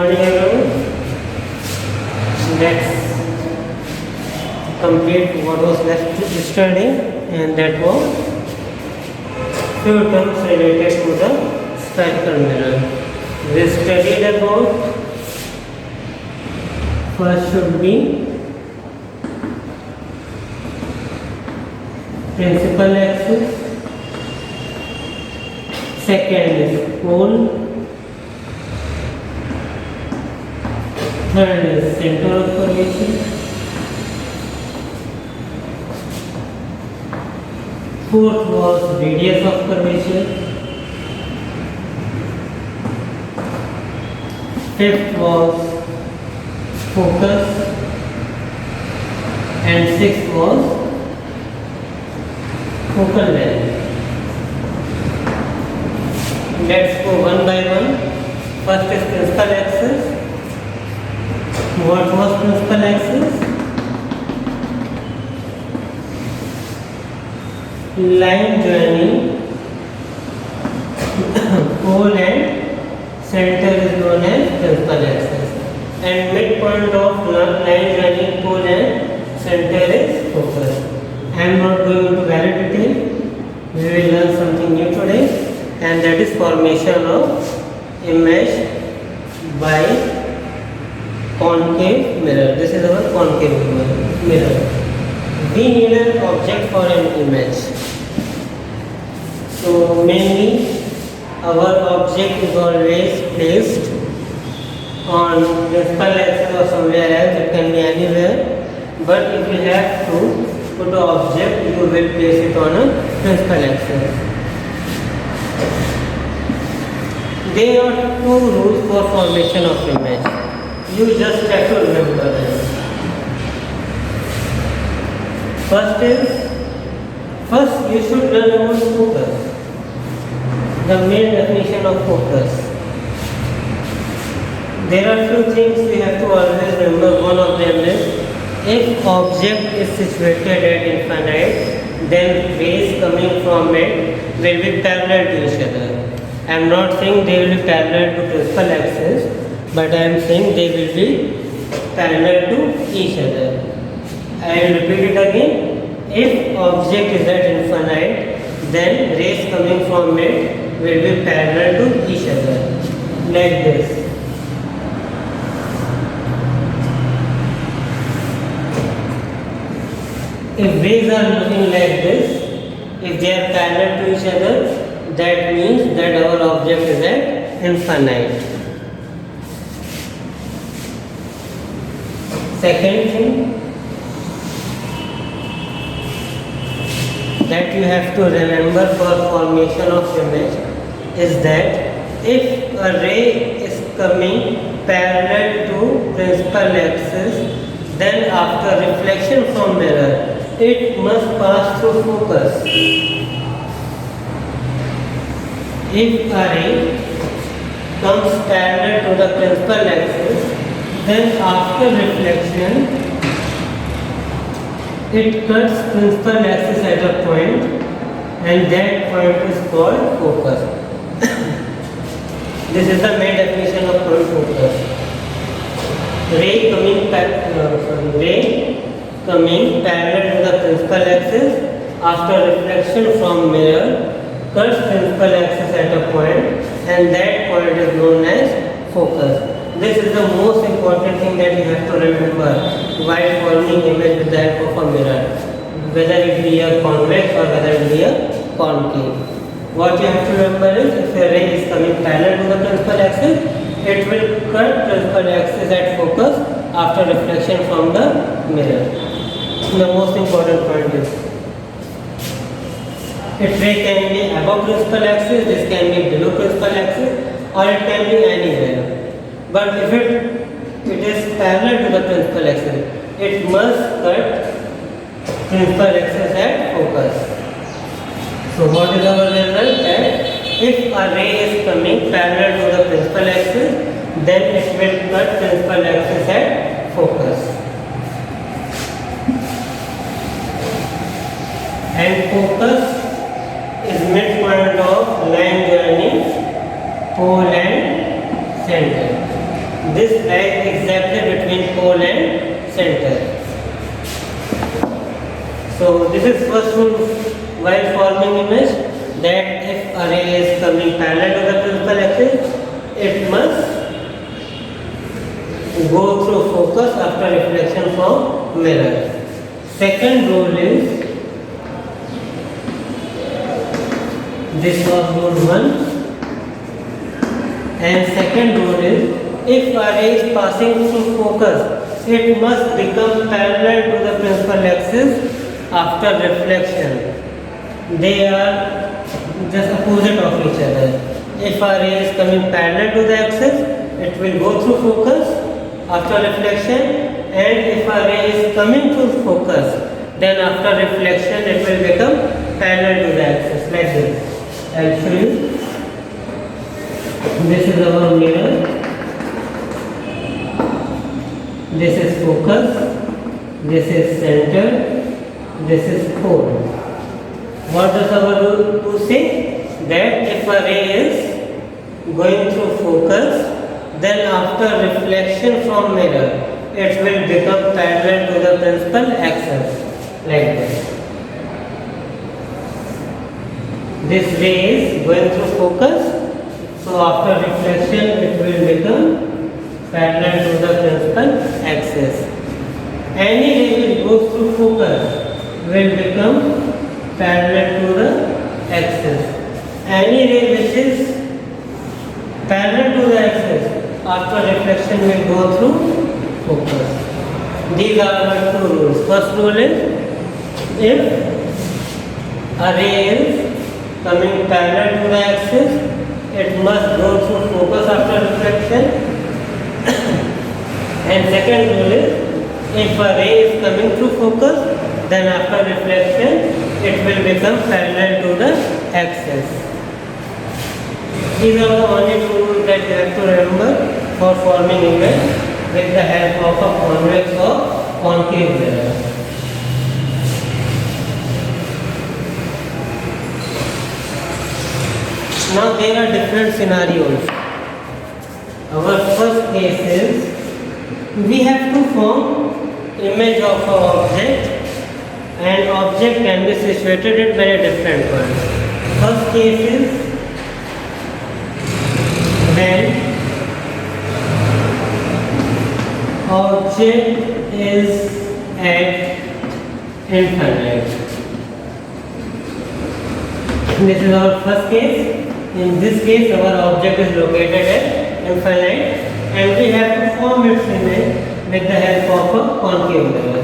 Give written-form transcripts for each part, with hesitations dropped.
morning everyone. Let's complete what was left yesterday, and that was few terms related to the spherical mirror. We studied about first should be principal axis, second is pole, third is center of curvature, fourth was radius of curvature, fifth was focus, and sixth was focal length. Let's go one by one. First is principal axis. What was principal axis? Line joining pole and center is known as principal axis, and midpoint of line joining pole and center is focus. I am not going into very detail. We will learn something new today, and that is formation of image by concave mirror. This is our concave mirror. We need an object for an image. So mainly our object is always placed on principal axis or somewhere else. It can be anywhere, but if you have to put the object, you will place it on a principal axis. There are two rules for formation of image. You just have to remember them. First you should learn about focus. The main definition of focus. There are few things we have to always remember. One of them is, if object is situated at infinite, then rays coming from it will be parallel to each other. I am not saying they will be parallel to principal axis, but I am saying they will be parallel to each other. I will repeat it again. If object is at infinite, then rays coming from it will be parallel to each other, like this. If rays are looking like this, if they are parallel to each other, that means that our object is at infinite. Second thing that you have to remember for formation of image is that if a ray is coming parallel to principal axis, then after reflection from mirror, it must pass through focus. If a ray comes parallel to the principal axis, then after reflection, it cuts principal axis at a point, and that point is called focus. This is the main definition of point focus. Ray coming parallel to the principal axis, after reflection from mirror, cuts principal axis at a point, and that point is known as focus. This is the most important thing that you have to remember while forming image with the help of a mirror, whether it be a convex or whether it be a concave. What you have to remember is, if a ray is coming parallel to the principal axis, it will cut principal axis at focus after reflection from the mirror. The most important point is, if ray can be above principal axis, this can be below principal axis, or it can be anywhere. But if it is parallel to the principal axis, it must cut principal axis at focus. So what is our result? That if a ray is coming parallel to the principal axis, then it will cut principal axis at focus. And focus is midpoint of line joining pole and center. This lies exactly between pole and center. So this is first rule while forming image, that if a ray is coming parallel to the principal axis, it must go through focus after reflection from mirror. Second rule is, this was rule 1, and second rule is, if a ray is passing through focus, it must become parallel to the principal axis after reflection. They are just opposite of each other. If a ray is coming parallel to the axis, it will go through focus after reflection, and if a ray is coming to focus, then after reflection it will become parallel to the axis, like this. I'll show you. This is our mirror. This is focus. This is center. This is pole. What does our rule say? That if a ray is going through focus, then after reflection from mirror, it will become parallel to the principal axis, like this. This ray is going through focus, so after reflection it will become parallel to the principal axis. Any ray which goes through focus will become parallel to the axis. Any ray which is parallel to the axis, after reflection will go through focus. These are the two rules. First rule is, if a ray is coming parallel to the axis, it must go through focus after reflection. And second rule is, if a ray is coming through focus, then after reflection it will become parallel to the axis. These are the only two rules that you have to remember for forming image with the help of a convex or concave mirror. Now there are different scenarios. Our first case is, we have to form image of an object, and object can be situated at very different points. First case is when object is at infinite. This is our first case. In this case, our object is located at infinite, and we have to form its image with the help of a concave mirror.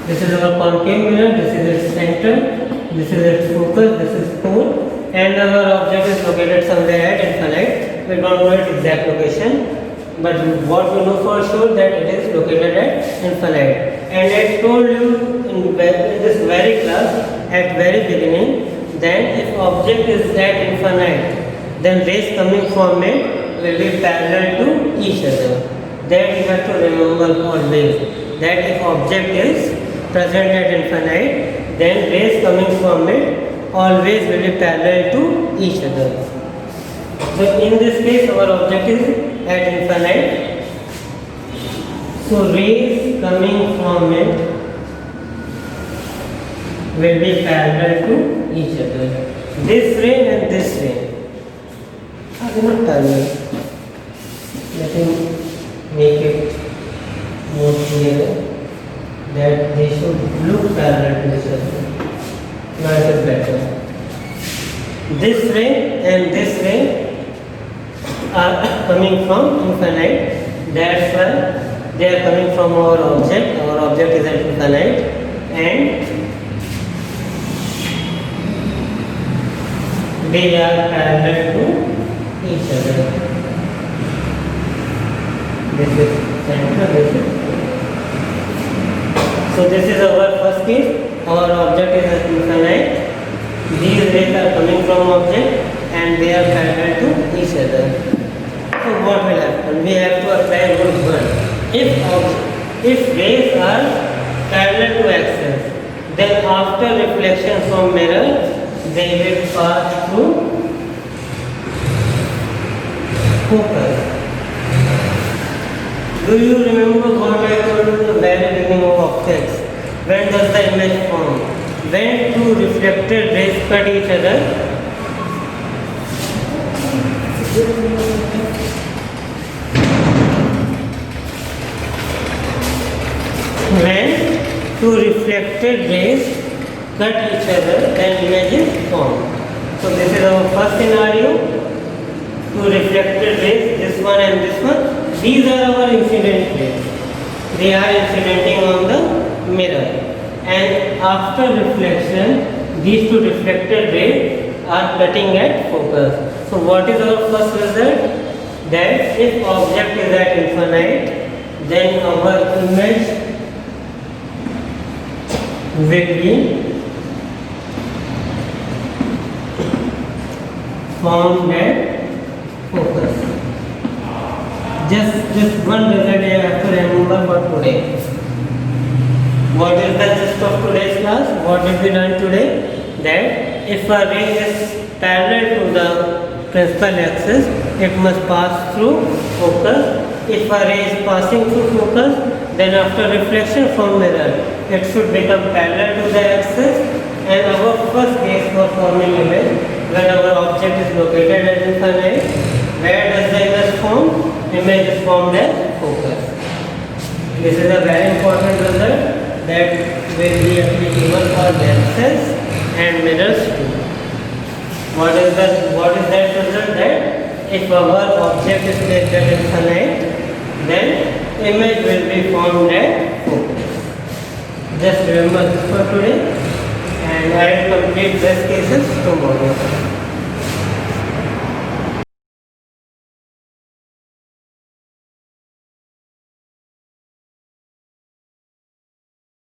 This is our concave mirror, this is its center, this is its focus, this is pole, and our object is located somewhere at infinite. We don't know its exact location, but what we know for sure that it is located at infinite. And I told you in this very class at very beginning, then if object is at infinite, then rays coming from it will be parallel to each other. That you have to remember always, that if object is present at infinite, then rays coming from it always will be parallel to each other. So in this case our object is at infinite, so rays coming from it will be parallel to each other. This ray and this ray are not parallel. Let me make it more clear that they should look parallel to each other. Now it is better. This ray and this ray are coming from infinite. That's why they are coming from our object. Our object is at infinite, and they are parallel to each other. This is center, this is. So this is our first case. Our object is at infinite. These rays are coming from object and they are parallel to each other. So what will happen? We have to apply rule 1. If rays are parallel to axis, then after reflection from mirror, they will pass through focus. Do you remember what I told you in the very beginning of optics? When does the image form? When two reflected rays cut each other, when two reflected rays cut each other, then image is formed. So this is our first scenario. Two reflected rays, this one and this one. These are our incident rays. They are incidenting on the mirror. And after reflection, these two reflected rays are cutting at focus. So what is our first result? That if object is at infinite, then our image will be formed at focus. Just one result you have to remember for today. What is the gist of today's class? What did we learn today? That if a ray is parallel to the principal axis, it must pass through focus. If a ray is passing through focus, then after reflection from mirror, it should become parallel to the axis. And our first case for forming image, when our object is located at infinite, where does the image form? Image is formed as focus. This is a very important result that will be applicable for lenses and mirrors too. What is that result? That if our object is placed at infinite, then image will be formed at focus. Just remember this for today, and I will complete best cases tomorrow.